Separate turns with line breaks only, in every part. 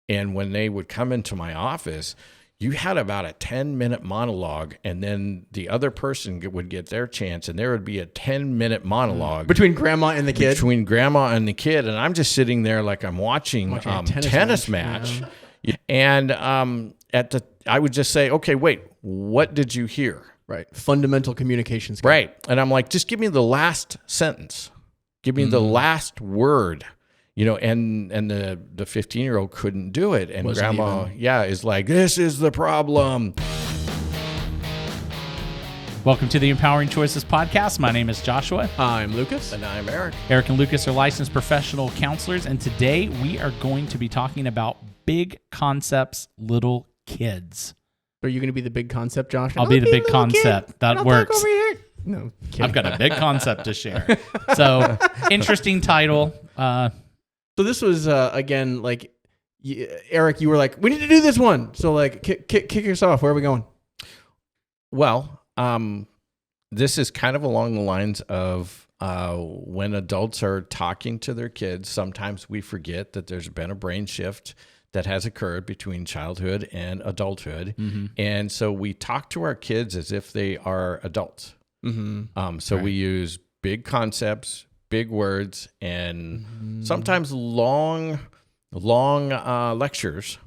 And when they would come into my office, you had about a 10-minute monologue, and then the other person would get their chance, and there would be a 10-minute monologue.
Between grandma and the kid?
Between grandma and the kid, and I'm just sitting there like I'm watching a tennis match. Yeah. And I would just say, okay, wait, what did you hear?
Right. Fundamental communication skills.
Right. And I'm like, just give me the last sentence. Give me the last word. And the 15-year-old couldn't do it. And grandma, is like, this is the problem.
Welcome to the Empowering Choices podcast. My name is Joshua.
I'm Lucas.
And I'm Erik.
Eric and Lucas are licensed professional counselors. And today we are going to be talking about big concepts, little kids.
Are you going to be the big concept, Josh?
I'll be the big concept.
Kid.
That works.
Over here. No, kidding.
I've got a big concept to share. So, interesting title.
So this was, again, like, Erik, you were like, we need to do this one. So, like, kick us off. Where are we going?
Well, this is kind of along the lines of when adults are talking to their kids, sometimes we forget that there's been a brain shift that has occurred between childhood and adulthood. Mm-hmm. And so we talk to our kids as if they are adults. Mm-hmm. So we use big concepts, big words, and sometimes long lectures.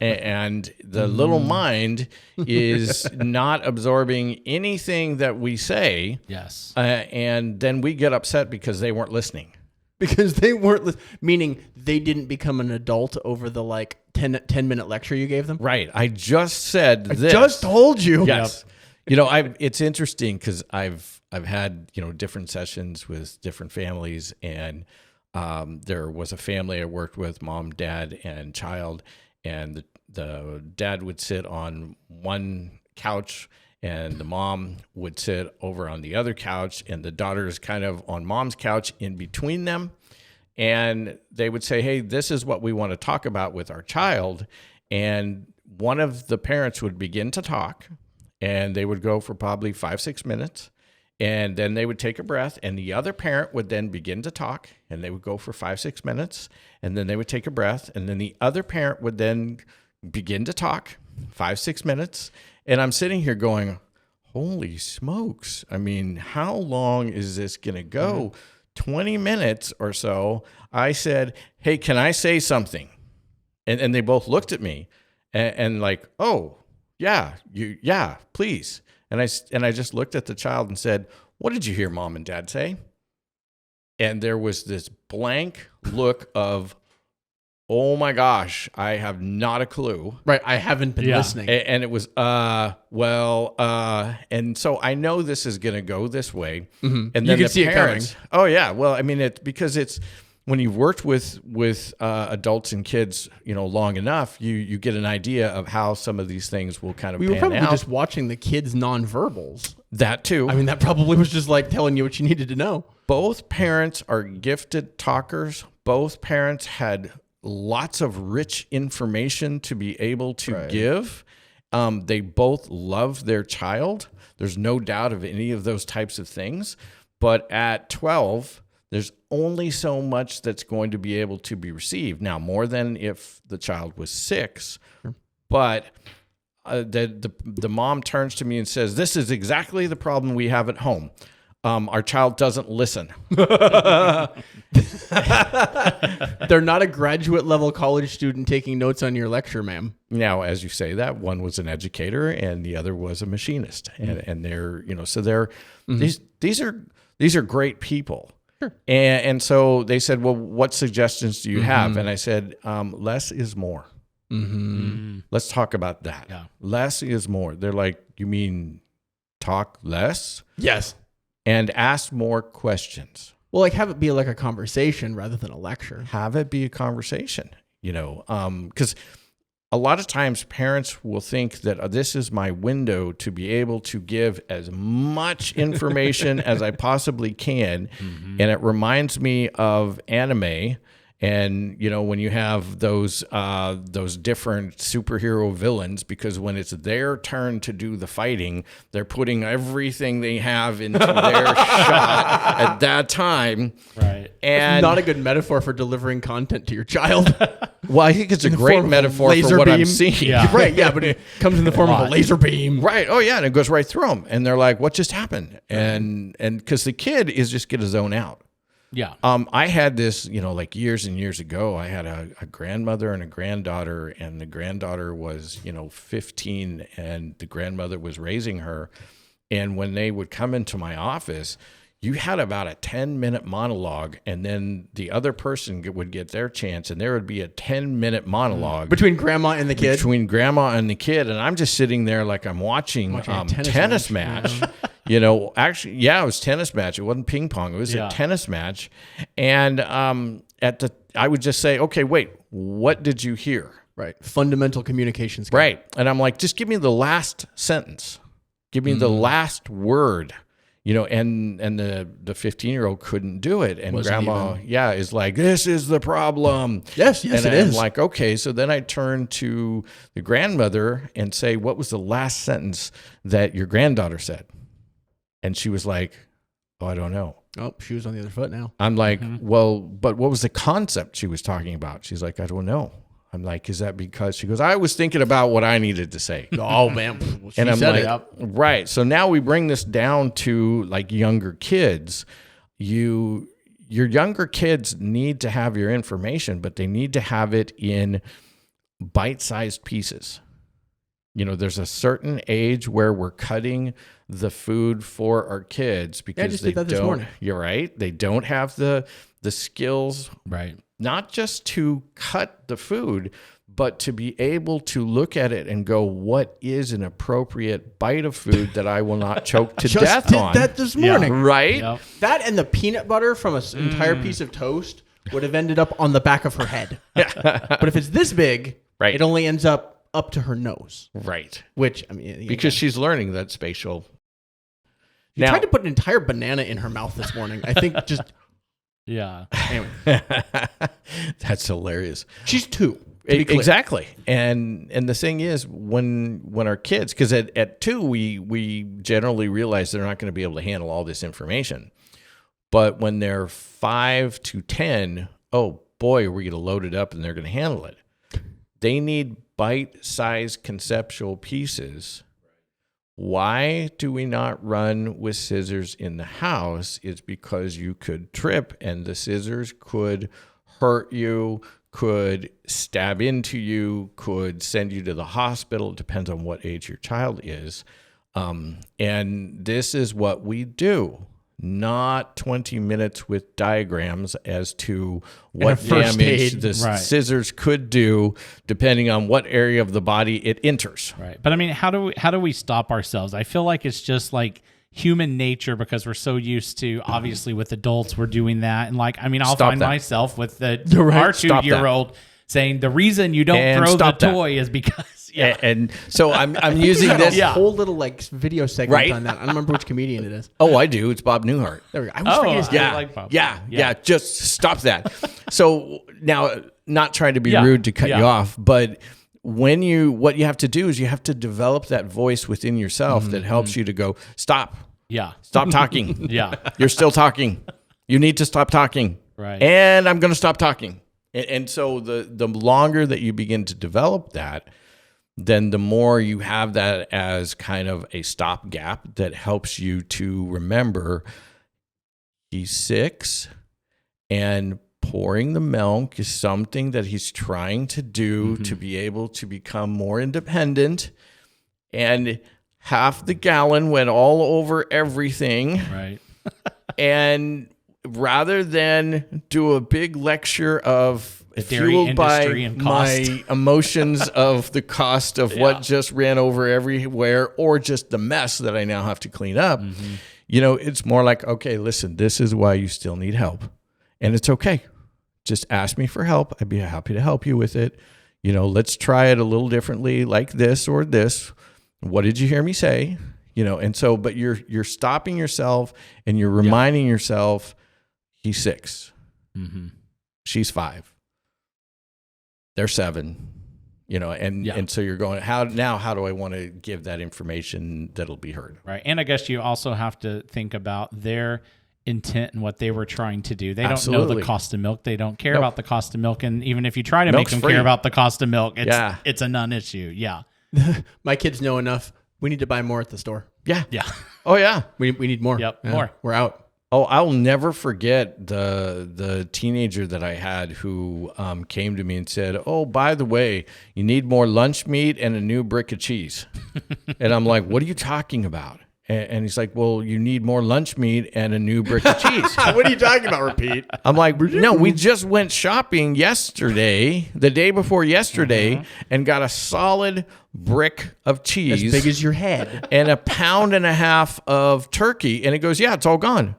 And the little mind is not absorbing anything that we say.
Yes.
And then we get upset because they weren't listening.
Because they weren't, meaning they didn't become an adult over the 10-minute lecture you gave them?
Right. I just said this.
I just told you.
Yes. Yep. It's interesting because I've had, different sessions with different families, and there was a family I worked with, mom, dad, and child, and the dad would sit on one couch and the mom would sit over on the other couch, and the daughter is kind of on mom's couch in between them. And they would say, hey, this is what we want to talk about with our child. And one of the parents would begin to talk, and they would go for probably 5-6 minutes. And then they would take a breath, and the other parent would then begin to talk, and they would go for 5-6 minutes, and then they would take a breath, and then the other parent would then begin to talk 5-6 minutes. And I'm sitting here going, holy smokes. I mean, how long is this going to go? 20 minutes or so. I said, hey, can I say something? And they both looked at me and like, oh, yeah, please. And I just looked at the child and said, what did you hear mom and dad say? And there was this blank look of, oh my gosh, I have not a clue.
Right, I haven't been listening.
And it was, and so I know this is going to go this way. Mm-hmm. And then
you can see
parents,
it coming.
Oh yeah, well, I mean, because it's, when you've worked with adults and kids, long enough, you get an idea of how some of these things will kind of pan out. We were probably
just watching the kids' nonverbals.
That too.
I mean, that probably was just like telling you what you needed to know.
Both parents are gifted talkers. Both parents had lots of rich information to be able to give. They both love their child. There's no doubt of any of those types of things. But at 12, there's only so much that's going to be able to be received. Now, more than if the child was 6. Sure. But the mom turns to me and says, this is exactly the problem we have at home. Our child doesn't listen.
They're not a graduate level college student taking notes on your lecture, ma'am.
Now, as you say that, one was an educator and the other was a machinist. And they're, so they're, these are great people. Sure. And so they said, well, what suggestions do you have? And I said, less is more. Mm-hmm. Let's talk about that. Yeah. Less is more. They're like, you mean talk less?
Yes.
And ask more questions.
Well, like have it be like a conversation rather than a lecture.
Have it be a conversation, because a lot of times parents will think that this is my window to be able to give as much information as I possibly can. Mm-hmm. And it reminds me of anime And, you know, when you have those different superhero villains, because when it's their turn to do the fighting, they're putting everything they have into their shot at that time.
Right.
And
Not a good metaphor for delivering content to your child.
well, I think it's a great
form of a
metaphor
laser
for what I'm
beam.
seeing.
Yeah.
Right, yeah, but it comes in the form of a laser beam.
Right. Oh, yeah. And it goes right through them. And they're like, what just happened? And because the kid is just going to zone out.
Yeah.
I had this, you know, like years and years ago, I had a grandmother and a granddaughter, and the granddaughter was, you know, 15, and the grandmother was raising her. And when they would come into my office, you had about a 10-minute monologue, and then the other person would get their chance, and there would be a 10-minute monologue
Between grandma and the kid?
between grandma and the kid. And I'm just sitting there like I'm watching
a
tennis match. You know, actually, yeah, it was tennis match. It wasn't ping pong. It was a tennis match. And I would just say, okay, wait, what did you hear?
Right. Fundamental communication skill.
Right. And I'm like, just give me the last sentence. Give me the last word. You know, and the 15-year-old couldn't do it. And grandma, is like, this is the problem.
Yes,
and
it
I'm
is.
like, okay. So then I turn to the grandmother and say, what was the last sentence that your granddaughter said? And she was like, oh, I don't know.
Oh, shoes on the other foot now.
I'm like, well, but what was the concept she was talking about? She's like, I don't know. I'm like, is that because she goes, I was thinking about what I needed to say.
Oh, man. Well,
And I'm
said
like,
it.
right. So now we bring this down to like younger kids. Your younger kids need to have your information, but they need to have it in bite-sized pieces. You know, there's a certain age where we're cutting the food for our kids because
just
they
did that this morning.
You're right. They don't have the skills,
Right.
not just to cut the food, but to be able to look at it and go, what is an appropriate bite of food that I will not choke to
Just
death
did
on?
that this morning.
Right?
Yep.
That and the peanut butter from an entire piece of toast would have ended up on the back of her head. But if it's this big,
Right.
it only ends up to her nose.
Right.
Which, I mean...
Because she's learning that spatial.
You tried to put an entire banana in her mouth this morning. I think just...
Yeah.
Anyway.
That's hilarious.
She's 2. To be clear.
Exactly. And the thing is, when our kids, because at 2, we generally realize they're not going to be able to handle all this information. But when they're 5 to 10, oh boy, are we going to load it up and they're going to handle it. They need bite-sized conceptual pieces. Why do we not run with scissors in the house? It's because you could trip and the scissors could hurt you, could stab into you, could send you to the hospital. It depends on what age your child is. And this is what we do. Not 20 minutes with diagrams as to what damage the scissors could do, depending on what area of the body it enters.
Right. But I mean, how do we stop ourselves? I feel like it's just like human nature because we're so used to, obviously with adults, we're doing that. And like, I mean, I'll find myself with our 2-year-old saying the reason you don't throw the toy is because...
Yeah. And so I'm using this
whole little like video segment on that. I don't remember which comedian it is.
Oh, I do. It's Bob Newhart.
There we go. I was thinking his name.
like Bob.
Yeah. Just stop that. So now, not trying to be rude to cut you off, but what you have to do is you have to develop that voice within yourself that helps you to go, stop.
Yeah.
Stop talking.
Yeah.
You're still talking. You need to stop talking.
Right.
And I'm going to stop talking. And so the longer that you begin to develop that, then the more you have that as kind of a stopgap that helps you to remember he's 6 and pouring the milk is something that he's trying to do to be able to become more independent. And half the gallon went all over everything.
Right.
And rather than do a big lecture of fueled by my emotions of the cost of what just ran over everywhere or just the mess that I now have to clean up, you know, it's more like, okay, listen, this is why you still need help. And it's okay. Just ask me for help. I'd be happy to help you with it. You know, let's try it a little differently, like this or this. What did you hear me say? You know, and so, but you're stopping yourself and you're reminding yourself, he's 6. She's 5. they're 7. And so you're going, how do I want to give that information that'll be heard?
Right. And I guess you also have to think about their intent and what they were trying to do. They don't know the cost of milk. They don't care about the cost of milk. And even if you try to make them care about the cost of milk, it's a non-issue. Yeah.
My kids know enough. We need to buy more at the store.
Yeah.
Yeah.
Oh, yeah.
We need more.
Yep.
Yeah.
More.
We're out.
Oh, I'll never forget the teenager that I had who came to me and said, "Oh, by the way, you need more lunch meat and a new brick of cheese." And I'm like, "What are you talking about?" And he's like, "Well, you need more lunch meat and a new brick of cheese."
What are you talking about, Repeat?
I'm like, "No, we just went shopping yesterday, the day before yesterday, and got a solid brick of cheese.
As big as your head.
And a pound and a half of turkey." And he goes, "Yeah, it's all gone."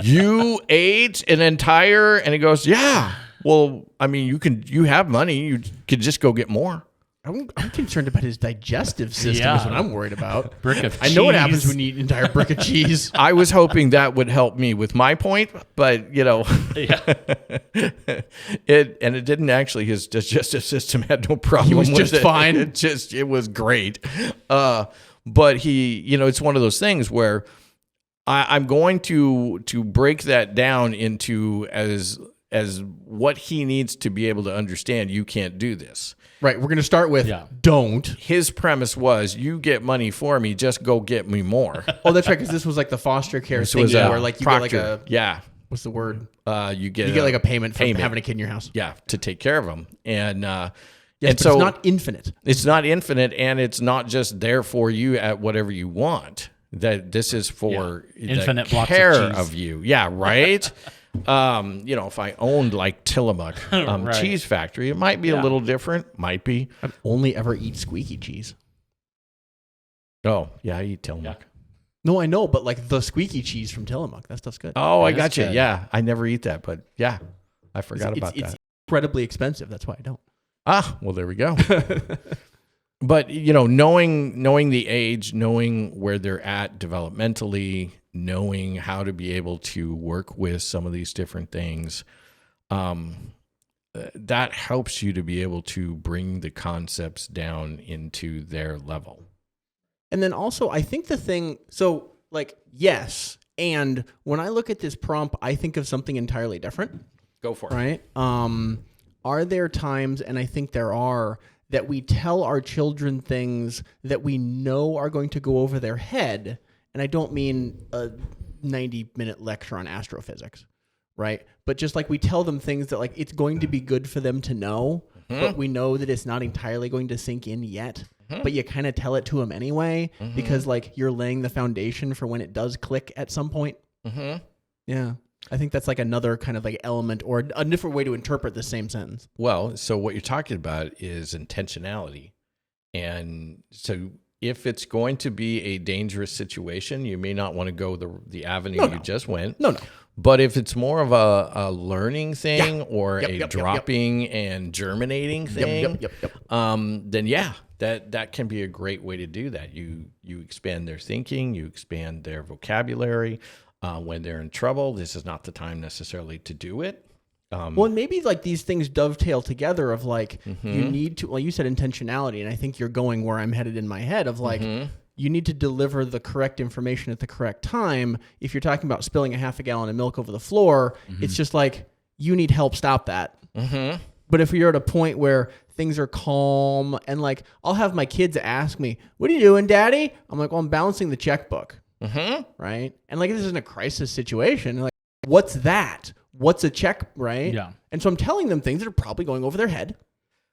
You ate an entire, and he goes, "Yeah. Well, I mean, you have money. You could just go get more."
I'm concerned about his digestive system is what I'm worried about.
Brick of cheese.
I know what happens when you eat an entire brick of cheese.
I was hoping that would help me with my point, but it didn't actually. His digestive system had no problem.
He was
with
just
it.
fine.
It was great. But he, it's one of those things where I'm going to break that down into as what he needs to be able to understand. You can't do this.
Right. We're going to start with don't.
His premise was, you get money for me, just go get me more.
Oh, that's right. Because this was like the foster care thing where like you
proctor.
get like what's the word?
You get
like a payment for having a kid in your house.
Yeah, to take care of them. And
yes,
and
but
so
it's not infinite.
It's not infinite, and it's not just there for you at whatever you want. That this is for
infinite
the
blocks
care
of cheese.
of you. Yeah, right. If I owned like Tillamook cheese factory, it might be a little different. Might be.
I'd only ever eat squeaky cheese.
Oh, yeah, I eat Tillamook.
Yeah. No, I know, but like the squeaky cheese from Tillamook, that stuff's good.
Oh, I got you. Yeah, I never eat that, but yeah, I forgot about that.
It's incredibly expensive. That's why I don't.
Ah, well, there we go. But, knowing the age, knowing where they're at developmentally, knowing how to be able to work with some of these different things, that helps you to be able to bring the concepts down into their level.
And then also, I think yes, and when I look at this prompt, I think of something entirely different.
Go for it.
Right? Are there times, and I think there are, that we tell our children things that we know are going to go over their head? And I don't mean a 90-minute lecture on astrophysics, right? But just like we tell them things that like it's going to be good for them to know, but we know that it's not entirely going to sink in yet. But you kind of tell it to them anyway because like you're laying the foundation for when it does click at some point. Yeah. I think that's like another kind of like element or a different way to interpret the same sentence.
Well, so what you're talking about is intentionality. And so if it's going to be a dangerous situation, you may not want to go the avenue you just went. No. But if it's more of a learning thing or a dropping and germinating thing, then yeah, that can be a great way to do that. You expand their thinking, you expand their vocabulary. When they're in trouble, this is not the time necessarily to do it.
Well, and maybe like these things dovetail together of like, you need to, well, you said intentionality, and I think you're going where I'm headed in my head of like, you need to deliver the correct information at the correct time. If you're talking about spilling a half a gallon of milk over the floor, it's just like, you need help, stop that. But if you're at a point where things are calm and like, I'll have my kids ask me, "What are you doing, Daddy?" I'm like, "Well, I'm balancing the checkbook." Right. And like, this isn't a crisis situation. Like, what's that? What's a check? Right.
Yeah.
And so I'm telling them things that are probably going over their head.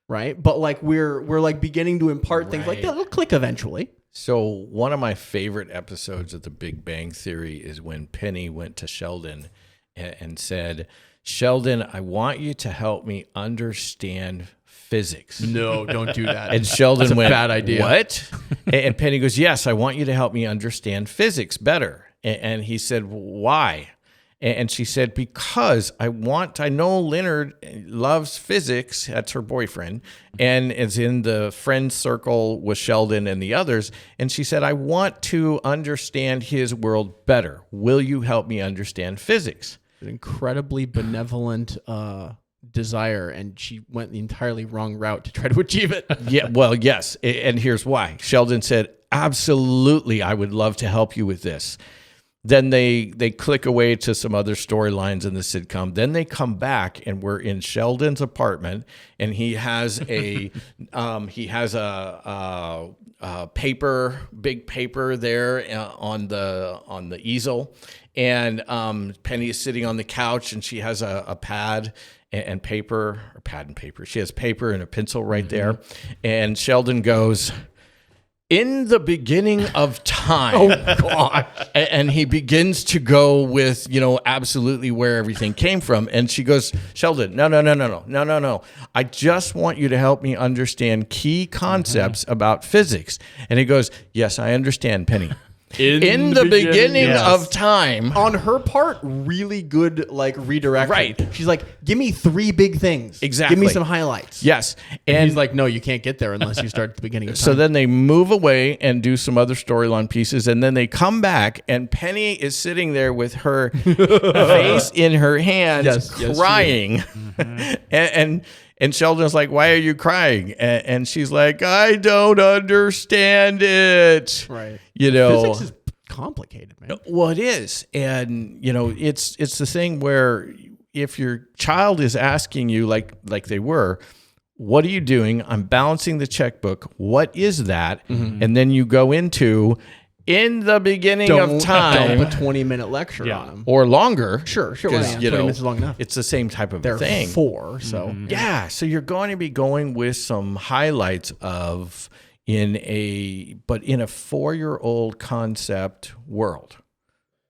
Right. But like, we're like beginning to impart things like that'll click eventually.
So one of my favorite episodes of The Big Bang Theory is when Penny went to Sheldon and said, "Sheldon, I want you to help me understand physics."
No, don't do that.
And Sheldon
That's a
went,
bad idea.
"What?" And Penny goes, "Yes, I want you to help me understand physics better." And he said, "Why?" And she said, "Because I know Leonard loves physics." That's her boyfriend. And is in the friend circle with Sheldon and the others. And she said, "I want to understand his world better. Will you help me understand physics?"
An incredibly benevolent desire, and she went the entirely wrong route to try to achieve it.
Yeah, well, yes. And here's why. Sheldon said, absolutely, I would love to help you with this. Then they click away to some other storylines in the sitcom. Then they come back, and we're in Sheldon's apartment, and he has a big paper there on the easel, and Penny is sitting on the couch, and she has a pad and paper. She has paper and a pencil right there, and Sheldon goes, "In the beginning of time."
Oh, God.
And he begins to go with, absolutely where everything came from. And she goes, "Sheldon, no. I just want you to help me understand key concepts about physics." And he goes, "Yes, I understand, Penny. In the beginning of time."
On her part, really good redirection.
Right.
She's like, give me 3 big things.
Exactly.
Give me some highlights.
Yes.
And he's like, no, you can't get there unless you start at the beginning of time.
So then they move away and do some other storyline pieces, and then they come back, and Penny is sitting there with her face in her hands, crying. And Sheldon's like, "Why are you crying?" And she's like, "I don't understand it."
Right.
Physics
is complicated, man.
Well, it is. And, it's the thing where if your child is asking you like they were, "What are you doing?" "I'm balancing the checkbook." "What is that?" And then you go into, "In the beginning of time."
Dump a 20-minute lecture on them.
Or longer.
Sure.
'Cause,
20 minutes is long enough.
It's the same type of
They're
thing.
4, so.
Yeah. So you're going to be going with some highlights of in a 4-year-old concept world.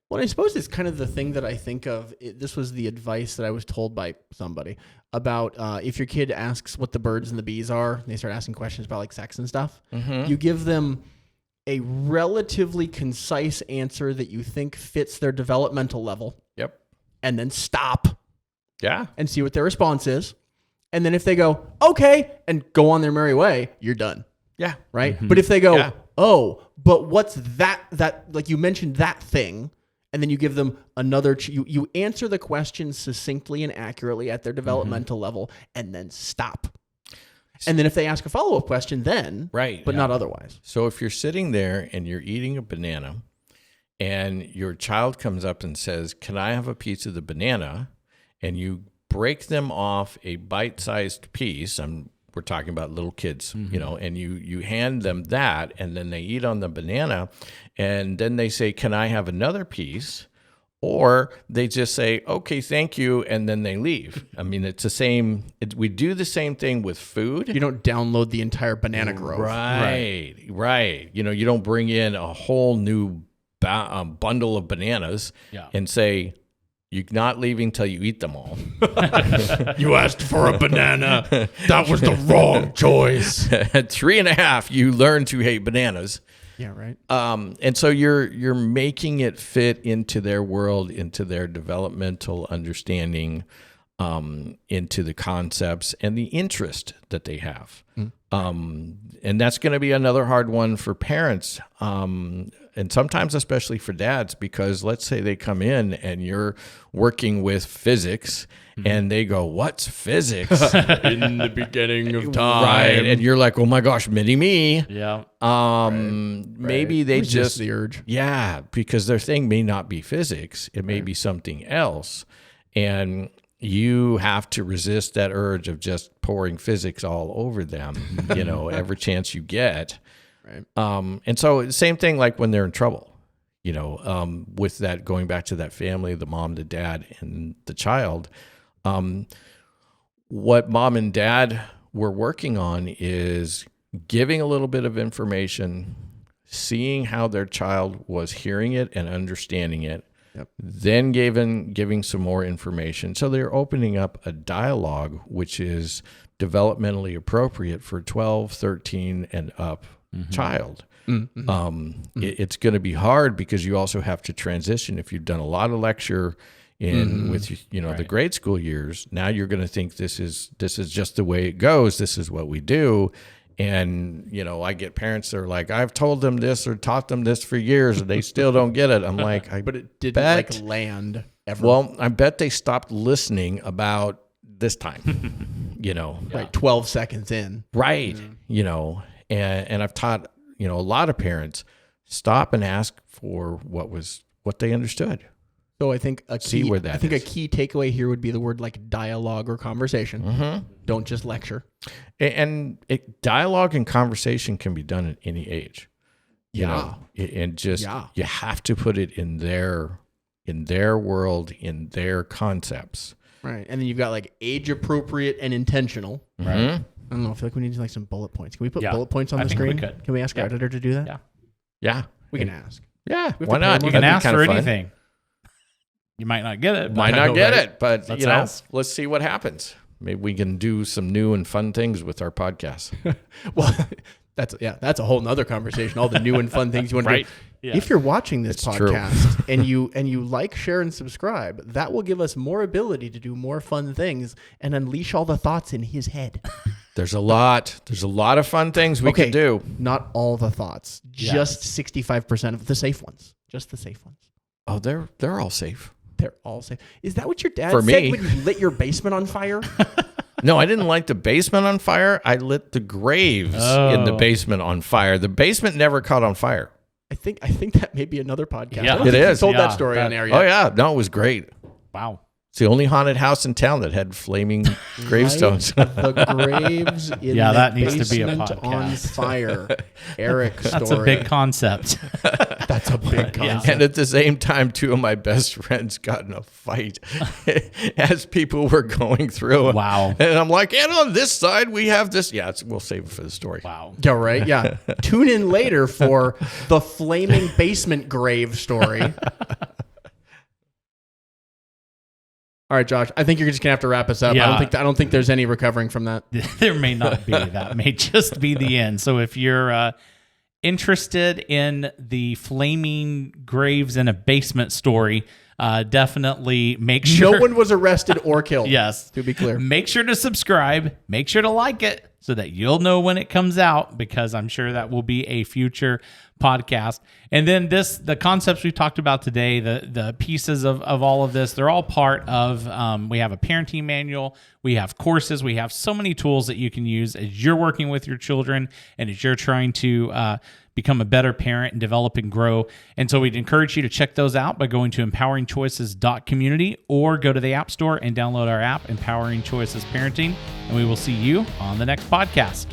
Well, I suppose it's kind of the thing that I think of. This was the advice that I was told by somebody about if your kid asks what the birds and the bees are, and they start asking questions about sex and stuff, you give them a relatively concise answer that you think fits their developmental level.
Yep.
And then stop.
Yeah.
And see what their response is. And then if they go, okay, and go on their merry way, you're done.
Yeah.
Right? But if they go, oh, but what's that like you mentioned that thing, and then you give them another, you answer the question succinctly and accurately at their developmental level, and then stop. And then if they ask a follow-up question, then, but not otherwise.
So if you're sitting there and you're eating a banana and your child comes up and says, "Can I have a piece of the banana?" and you break them off a bite-sized piece, we're talking about little kids, and you hand them that, and then they eat on the banana, and then they say, "Can I have another piece?" Or they just say, "Okay, thank you," and then they leave. I mean, it's the same. We do the same thing with food.
You don't download the entire banana grove.
Right. You don't bring in a whole new bundle of bananas and say, "You're not leaving till you eat them all."
You asked for a banana. That was the wrong choice.
At 3.5, you learn to hate bananas.
Yeah, right.
And so you're making it fit into their world, into their developmental understanding, into the concepts and the interest that they have. And that's going to be another hard one for parents. And sometimes especially for dads, because let's say they come in and you're working with physics and they go, "What's physics?"
In the beginning of time.
Right. And you're like, "Oh my gosh, mini me."
Yeah.
Maybe they
Resist
just
the urge.
Yeah, because their thing may not be physics. It may be something else. And you have to resist that urge of just pouring physics all over them, every chance you get.
Right.
And so same thing like when they're in trouble, with that, going back to that family, the mom, the dad, and the child. What mom and dad were working on is giving a little bit of information, seeing how their child was hearing it and understanding it, then giving some more information. So they're opening up a dialogue, which is developmentally appropriate for 12, 13, and up child. It's going to be hard because you also have to transition. If you've done a lot of lecture with the grade school years, now you're going to think this is just the way it goes. This is what we do. And, I get parents that are like, "I've told them this or taught them this for years and they still don't get it." I'm like,
but it didn't land ever.
Well, I bet they stopped listening about this time,
Right. 12 seconds in.
Right. And I've taught, a lot of parents stop and ask for what they understood.
So I think a key takeaway here would be the word like dialogue or conversation.
Mm-hmm.
Don't just lecture.
And dialogue and conversation can be done at any age. You have to put it in their world, in their concepts.
Right. And then you've got like age appropriate and intentional.
Right.
Mm-hmm.
I don't know. I feel like we need like some bullet points. Can we put
Yeah.
bullet points on
I
the
think
screen?
we could.
Can we ask our editor to do that?
Yeah.
Yeah.
We can ask.
Yeah.
We have
Why
to
not?
pay
You
them
can
on
ask for anything. You might not get it.
Might not get
right?
it, but
Let's ask.
let's see what happens. Maybe we can do some new and fun things with our podcast.
Well, that's a whole nother conversation. All the new and fun things you want to
Right.
do.
Yeah.
If you're watching this
It's true.
podcast and you like, share, and subscribe, that will give us more ability to do more fun things and unleash all the thoughts in his head.
There's a lot of fun things we can do.
Not all the thoughts, just 65% of the safe ones. Just the safe ones.
Oh, they're all safe.
They're all safe. Is that what your dad
For
said
me.
when you lit your basement on fire?
No, I didn't light the basement on fire. I lit the graves in the basement on fire. The basement never caught on fire.
I think that may be another podcast.
Yeah.
I don't
It
think
is.
you told
Yeah,
that story on
that-
air yet.
Oh yeah, no, it was great.
Wow.
It's the only haunted house in town that had flaming gravestones.
Light the graves in
Yeah,
the
that needs to be a
basement
podcast.
on fire. Eric story.
That's a big concept.
That's a big concept.
And at the same time, two of my best friends got in a fight as people were going through.
Wow.
And I'm like, and on this side, we have this. Yeah, we'll save it for the story.
Wow.
Yeah, right. Yeah. Tune in later for the flaming basement grave story. All right, Josh. I think you're just gonna have to wrap us up.
Yeah.
I don't think there's any recovering from that.
There may not be. That may just be the end. So if you're interested in the flaming graves in a basement story, definitely make sure.
No one was arrested or killed.
Yes.
To be clear.
Make sure to subscribe. Make sure to like it so that you'll know when it comes out, because I'm sure that will be a future podcast. And then the concepts we've talked about today, the pieces of all of this, they're all part of, we have a parenting manual, we have courses, we have so many tools that you can use as you're working with your children and as you're trying to become a better parent and develop and grow. And so we'd encourage you to check those out by going to empoweringchoices.community or go to the App Store and download our app, Empowering Choices Parenting. And we will see you on the next podcast.